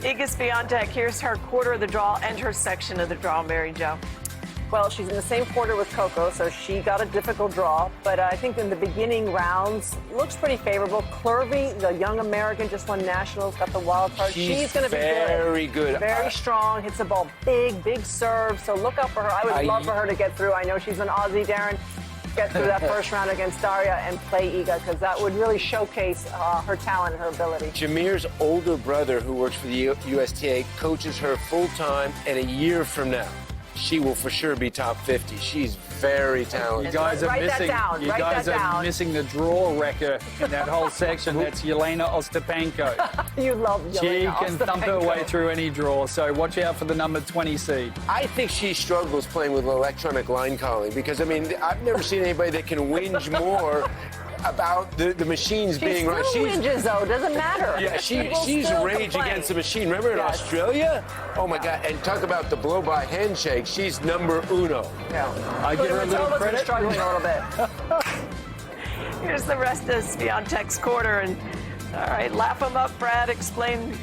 Iga Świątek, here's her quarter of the draw and her section of the draw, Mary Jo. Well, she's in the same quarter with Coco, so she got a difficult draw. But I think in the beginning rounds, looks pretty favorable. Clervy, the young American, just won nationals, got the wild card. She's going to be good. Very good. Very strong, hits the ball big serve. So look out for her. I would love for her to get through. I know she's an Aussie, Darren. Get through that first round against Daria and play Iga, because that would really showcase her talent and her ability. Jameer's older brother, who works for the USTA, coaches her full-time, and a year from now, she will for sure be top 50. She's very talented. You guys are missing the draw wrecker in that whole section. That's Jelena Ostapenko. You love Jelena She can Ostapenko. thump her way through any draw, so watch out for the number 20 seed. I think she struggles playing with electronic line calling because, I mean, I've never seen anybody that can whinge more about the machines being right. She whinges, though. Doesn't matter. Yeah, she's rage against the machine. Remember in Australia? Oh, my God. And talk about the blow-by handshake. She's number uno. Yeah. I give her a little credit. Struggling a little bit. Here's the rest of Świątek's quarter. And all right, laugh them up, Brad. Explain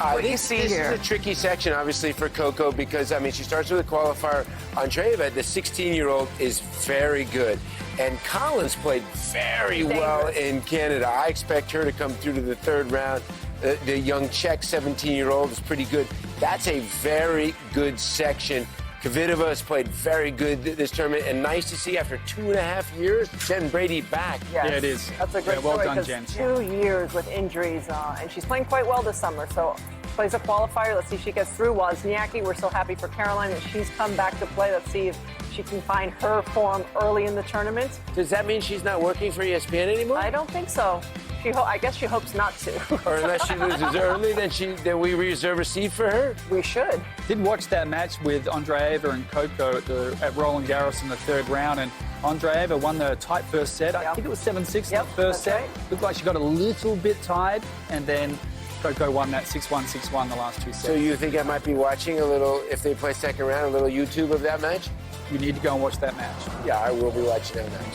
what you see here. This is a tricky section, obviously, for Coco because, I mean, she starts with a qualifier. Andreeva, the 16-year-old, is very good. And Collins played very well in Canada. I expect her to come through to the third round. The young Czech 17-year-old is pretty good. That's a very good section. Kvitova has played very good this tournament, and nice to see after 2.5 years, Jen Brady back. Yes. Yeah, it is. That's a great well story, done, 'cause Jen. 2 years with injuries, and she's playing quite well this summer. So plays a qualifier. Let's see if she gets through. Wozniacki, we're so happy for Caroline that she's come back to play. Let's see if she can find her form early in the tournament. Does that mean she's not working for ESPN anymore? I don't think so. I guess she hopes not to. Or unless she loses early, then we reserve a seat for her? We should. Did watch that match with Andreeva and Coco at Roland Garros in the third round, and Andreeva won the tight first set. I think it was 7-6 in the first set. Right. Looked like she got a little bit tired, and then Coco won that 6-1, 6-1 the last two sets. So you think I might be watching a little, if they play second round, a little YouTube of that match? You need to go and watch that match. Yeah, I will be watching that match.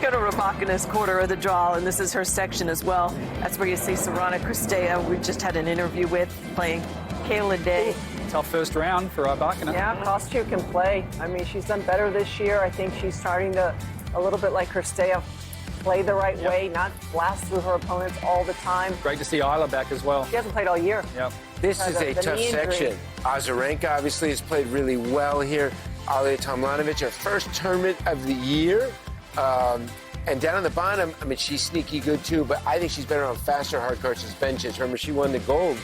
Go to Rybakina's quarter of the draw, and this is her section as well. That's where you see Sorana Cristea, we just had an interview with, playing Kayla Day. Tough first round for Rybakina. Yeah, Kostyuk can play. I mean, she's done better this year. I think she's starting to, a little bit like Cristea, play the right way, not blast through her opponents all the time. Great to see Isla back as well. She hasn't played all year. Yep. This is a tough section. Azarenka obviously has played really well here. Alia Tomljanovic, her first tournament of the year. And down on the bottom, I mean, she's sneaky good too, but I think she's better on faster hard courts as benches. Remember, she won the gold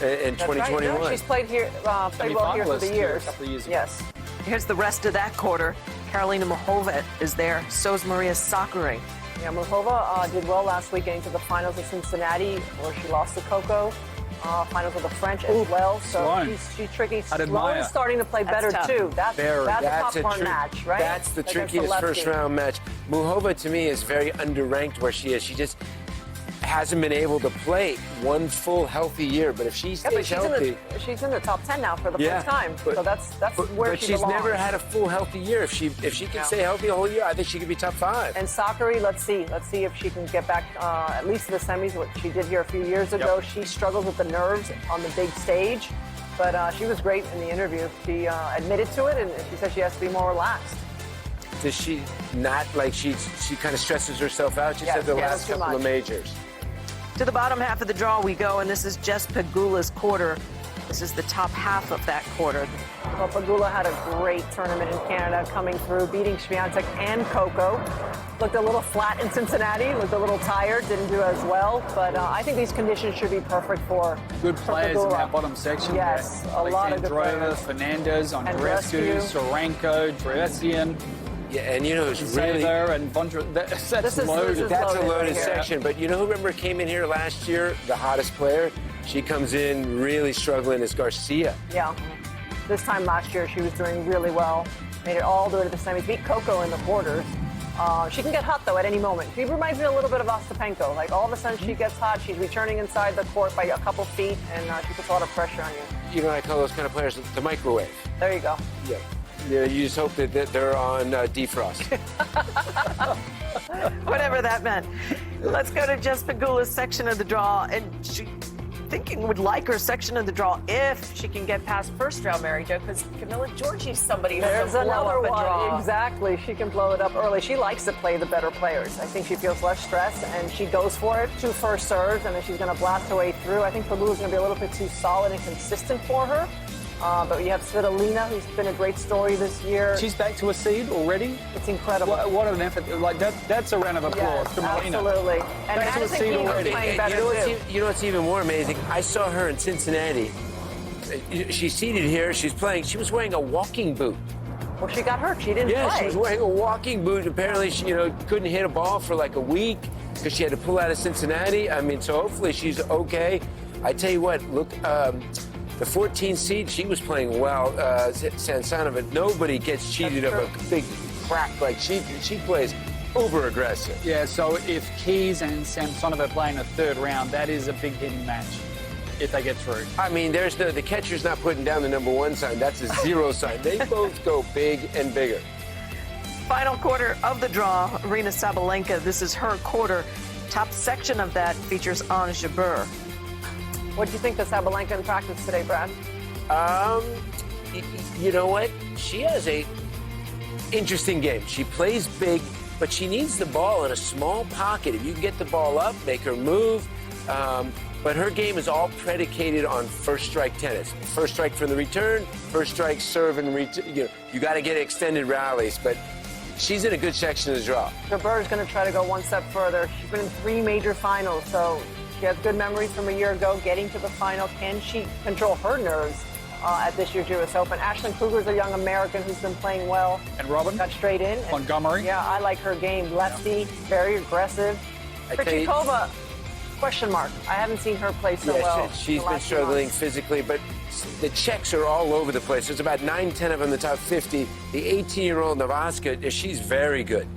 in 2021. Right. No, she's played here, played well here for the years. A couple of years ago. Yes. Here's the rest of that quarter. Karolina Muchova is there. So's Maria Sakkari. Yeah, Muchova did well last week, getting to the finals of Cincinnati, where she lost to Coco. Finals with the French as well. So she's tricky. Sloane is starting to play better too. That's a top match, right? That's the trickiest first round match. Muchova to me is very underranked where she is. She just hasn't been able to play one full healthy year. But if she stays healthy, she's in the top 10 now for the first time. So that's where she belongs. But she's never had a full healthy year. If she can stay healthy the whole year, I think she could be top 5. And Sakkari, let's see if she can get back at least to the semis. What she did here a few years ago. She struggles with the nerves on the big stage, but she was great in the interview. She admitted to it, and she said she has to be more relaxed. Does she not, like, she kind of stresses herself out? She said the last couple of majors. To the bottom half of the draw we go, and this is Jess Pegula's quarter. This is the top half of that quarter. Well, Pegula had a great tournament in Canada, coming through, beating Świątek and Coco. Looked a little flat in Cincinnati, looked a little tired, didn't do as well. But I think these conditions should be perfect for good players in that bottom section. Yes, a lot of good players. Fernandez, Andreescu, Sorenko, Dresian. Yeah, and you know, it's really... and Vondra, that's loaded. That's a loaded section. But you know who, remember, came in here last year, the hottest player? She comes in really struggling as Garcia. Yeah. This time last year, she was doing really well. Made it all the way to the semis. Beat Coco in the quarters. She can get hot, though, at any moment. She reminds me a little bit of Ostapenko. Like, all of a sudden, she gets hot. She's returning inside the court by a couple feet, and she puts a lot of pressure on you. You know, I call those kind of players the microwave. There you go. Yeah. Yeah, you just hope that they're on defrost. Whatever that meant. Let's go to Jess Pegula's section of the draw, and thinking would like her section of the draw if she can get past first round, Mary Jo, because Camilla Giorgi's somebody who's There's going to blow another up a one. draw. Exactly. She can blow it up early. She likes to play the better players. I think she feels less stress, and she goes for it. 2 first serves, and then she's going to blast her way through. I think Pegula is going to be a little bit too solid and consistent for her. But you have Svitolina, who's been a great story this year. She's back to a seed already. It's incredible. What an effort! Like that's a round of applause Yes, to Melina. absolutely. And Back to a Madison seed Keegan's already. playing And better, too. you know what's even more amazing? I saw her in Cincinnati. She's seated here. She's playing. She was wearing a walking boot. Well, she got hurt. She didn't Yeah, play. she was wearing a walking boot. Apparently, she couldn't hit a ball for like a week because she had to pull out of Cincinnati. I mean, so hopefully she's okay. I tell you what, look, the 14 seed, she was playing well. Sansonova, nobody gets cheated of a big crack like she plays over aggressive. Yeah, so if Keys and Samsonova are playing a third round, that is a big hitting match if they get through. I mean, there's the catcher's not putting down the number 1 sign. That's a 0 sign. They both go big and bigger. Final quarter of the draw, Aryna Sabalenka. This is her quarter. Top section of that features Ons Jabeur. What do you think of Sabalenka in practice today, Brad? You know what? She has a interesting game. She plays big, but she needs the ball in a small pocket. If you can get the ball up, make her move. But her game is all predicated on first strike tennis. First strike from the return, first strike serve and return. You got to get extended rallies, but she's in a good section of the draw. Jabeur is going to try to go one step further. She's been in 3 major finals, so she has good memories from a year ago, getting to the final. Can she control her nerves at this year's US Open? Ashlyn Kruger's a young American who's been playing well. And Robin? Got straight in. Montgomery? Yeah, I like her game. Lefty, very aggressive. I tell you- Krejcikova, question mark. I haven't seen her play so well. She's the been last few struggling months. physically, but the Czechs are all over the place. There's about 9-10 of them in the top 50. The 18-year-old Navaska, she's very good.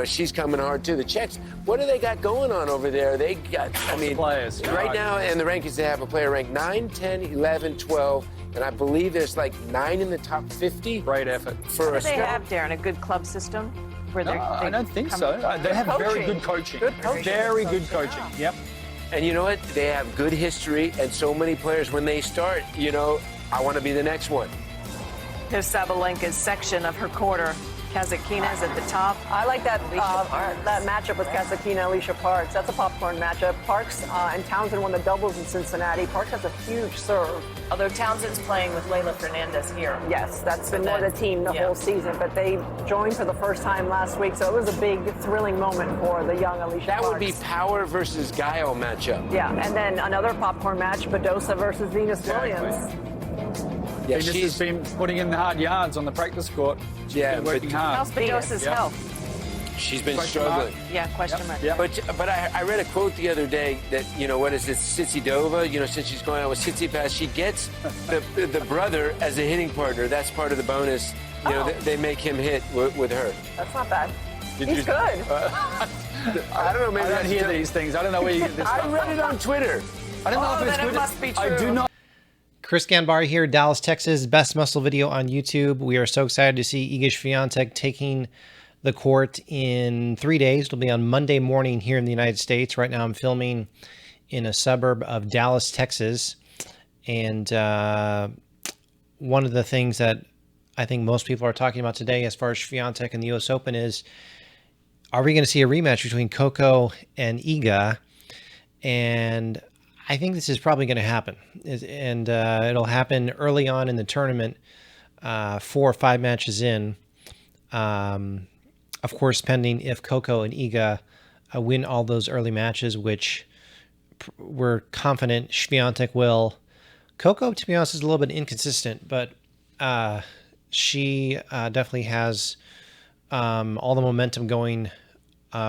She's coming hard, too. The Czechs, what do they got going on over there? They got, players. Right now in the rankings, they have a player ranked 9, 10, 11, 12, and I believe there's like 9 in the top 50. Great effort. For Do they Australia. have, Darren, a good club system? Where No, I don't think so. They have very good coaching. Good coaching. Very good coaching. Yep. And you know what? They have good history, and so many players, when they start, I want to be the next one. Here's Sabalenka's section of her quarter. Kazatkina at the top. I like that Alicia Parks. that matchup with Kasatkina and Alicia Parks. That's a popcorn matchup. Parks and Townsend won the doubles in Cincinnati. Parks has a huge serve. Although Townsend's playing with Leylah Fernandez here. Yes, that's been more that- the team the yeah. whole season, but they joined for the first time last week, so it was a big, thrilling moment for the young Alicia That Parks. would be power versus guile matchup. Yeah, and then another popcorn match, Badosa versus Venus Williams. Yeah, Venus has been putting in the hard yards on the practice court. She's been working hard. How's Badosa's Yep. health? she's been Question struggling. mark. Yeah, question mark. Yep. But I read a quote the other day that, what is it, Sitsidova, since she's going out with Tsitsipas, she gets the brother as a hitting partner. That's part of the bonus. They make him hit with her. That's not bad. Did He's you- good. I don't know, maybe I don't that's hear just- these things. I don't know where you get this I stuff read from. it on Twitter. I don't know Oh, if it's then it good. must be I do true. not. Chris Ganbar here, Dallas, Texas. Best muscle video on YouTube. We are so excited to see Iga Świątek taking the court in 3 days. It'll be on Monday morning here in the United States. Right now I'm filming in a suburb of Dallas, Texas. And one of the things that I think most people are talking about today as far as Świątek and the U.S. Open is, are we going to see a rematch between Coco and Iga? And I think this is probably going to happen. And it'll happen early on in the tournament, 4 or 5 matches in. Of course, pending if Coco and Iga win all those early matches, which we're confident Świątek will. Coco, to be honest, is a little bit inconsistent, but she definitely has all the momentum going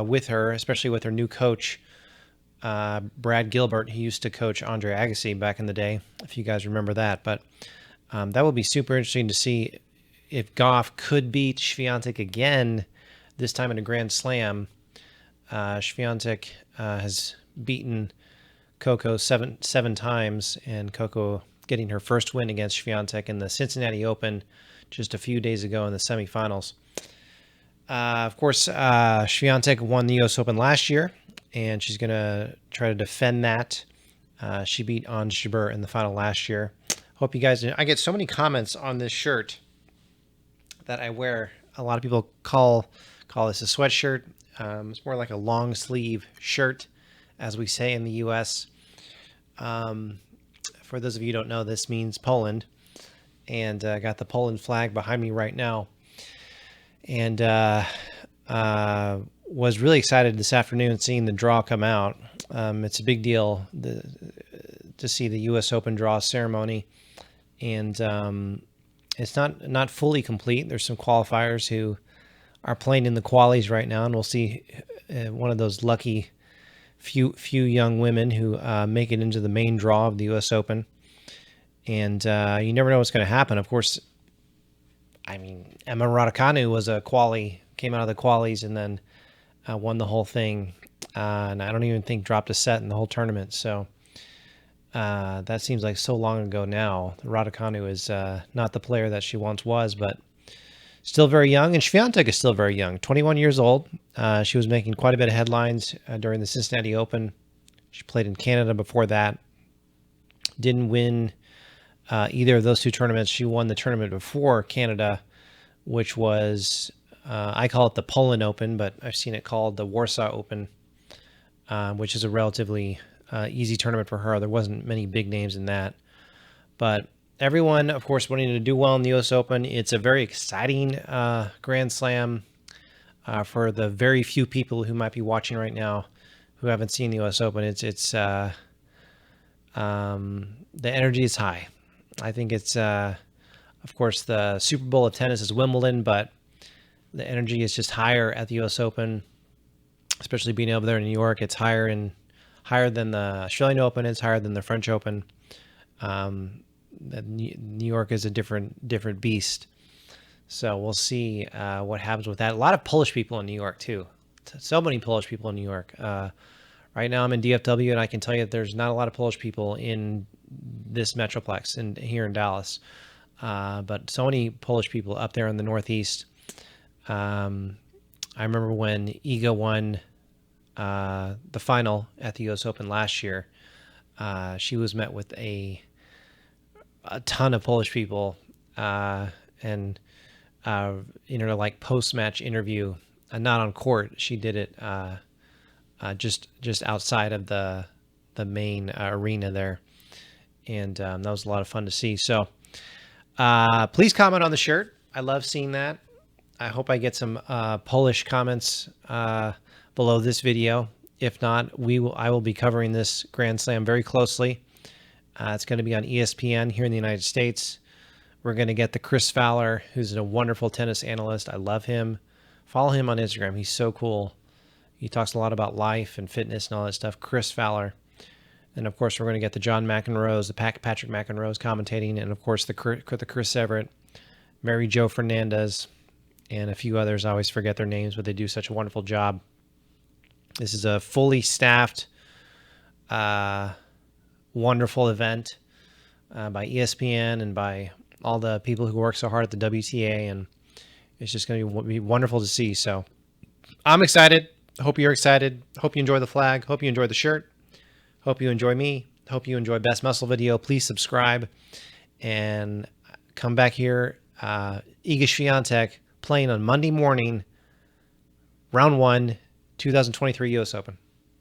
with her, especially with her new coach, Brad Gilbert. He used to coach Andre Agassi back in the day, if you guys remember that. But that will be super interesting to see if Gauff could beat Świątek again, this time in a Grand Slam. Świątek has beaten Coco seven times, and Coco getting her first win against Świątek in the Cincinnati Open just a few days ago in the semifinals. Of course, Świątek won the U.S. Open last year, and she's going to try to defend that She beat Ons Jabeur in the final last year. Hope you guys. I get so many comments on this shirt that I wear. A lot of people call this a sweatshirt. It's more like a long sleeve shirt, as we say in the U.S. For those of you who don't know, this means Poland, and I got the Poland flag behind me right now. And was really excited this afternoon seeing the draw come out. It's a big deal to see the U.S. Open draw ceremony, and it's not fully complete. There's some qualifiers who are playing in the qualies right now, and we'll see one of those lucky few young women who make it into the main draw of the U.S. Open. And you never know what's going to happen. Of course, I mean, Emma Raducanu was came out of the qualies and then won the whole thing. And I don't even think dropped a set in the whole tournament. So that seems like so long ago now. Raducanu is not the player that she once was, but still very young. And Świątek is still very young, 21 years old. She was making quite a bit of headlines during the Cincinnati Open. She played in Canada before that. Didn't win either of those two tournaments. She won the tournament before Canada, which was, I call it the Poland Open, but I've seen it called the Warsaw Open, which is a relatively easy tournament for her. There wasn't many big names in that. But everyone, of course, wanting to do well in the U.S. Open. It's a very exciting Grand Slam for the very few people who might be watching right now who haven't seen the U.S. Open. It's the energy is high. I think it's, of course, the Super Bowl of tennis is Wimbledon, but the energy is just higher at the U.S. Open, especially being over there in New York. It's higher than the Australian Open. It's higher than the French Open. New York is a different beast. So we'll see what happens with that. A lot of Polish people in New York too. So many Polish people in New York. Right now I'm in DFW, and I can tell you that there's not a lot of Polish people in this metroplex and here in Dallas. But so many Polish people up there in the Northeast. I remember when Iga won the final at the U.S. Open last year. She was met with a ton of Polish people, and in her like post-match interview, not on court. She did it just outside of the main arena there, and that was a lot of fun to see. So please comment on the shirt. I love seeing that. I hope I get some Polish comments below this video. If not, I will be covering this Grand Slam very closely. It's going to be on ESPN here in the United States. We're going to get the Chris Fowler, who's a wonderful tennis analyst. I love him. Follow him on Instagram. He's so cool. He talks a lot about life and fitness and all that stuff. Chris Fowler. And, of course, we're going to get the John McEnroes, the Patrick McEnroes commentating, and, of course, the Chris Everett, Mary Jo Fernandez, and a few others. I always forget their names, but they do such a wonderful job. This is a fully staffed, wonderful event by ESPN and by all the people who work so hard at the WTA, and it's just going to be wonderful to see. So I'm excited. Hope you're excited. Hope you enjoy the flag. Hope you enjoy the shirt. Hope you enjoy me. Hope you enjoy Best Muscle Video. Please subscribe and come back here. Iga Świątek playing on Monday morning, round 1, 2023 U.S. Open.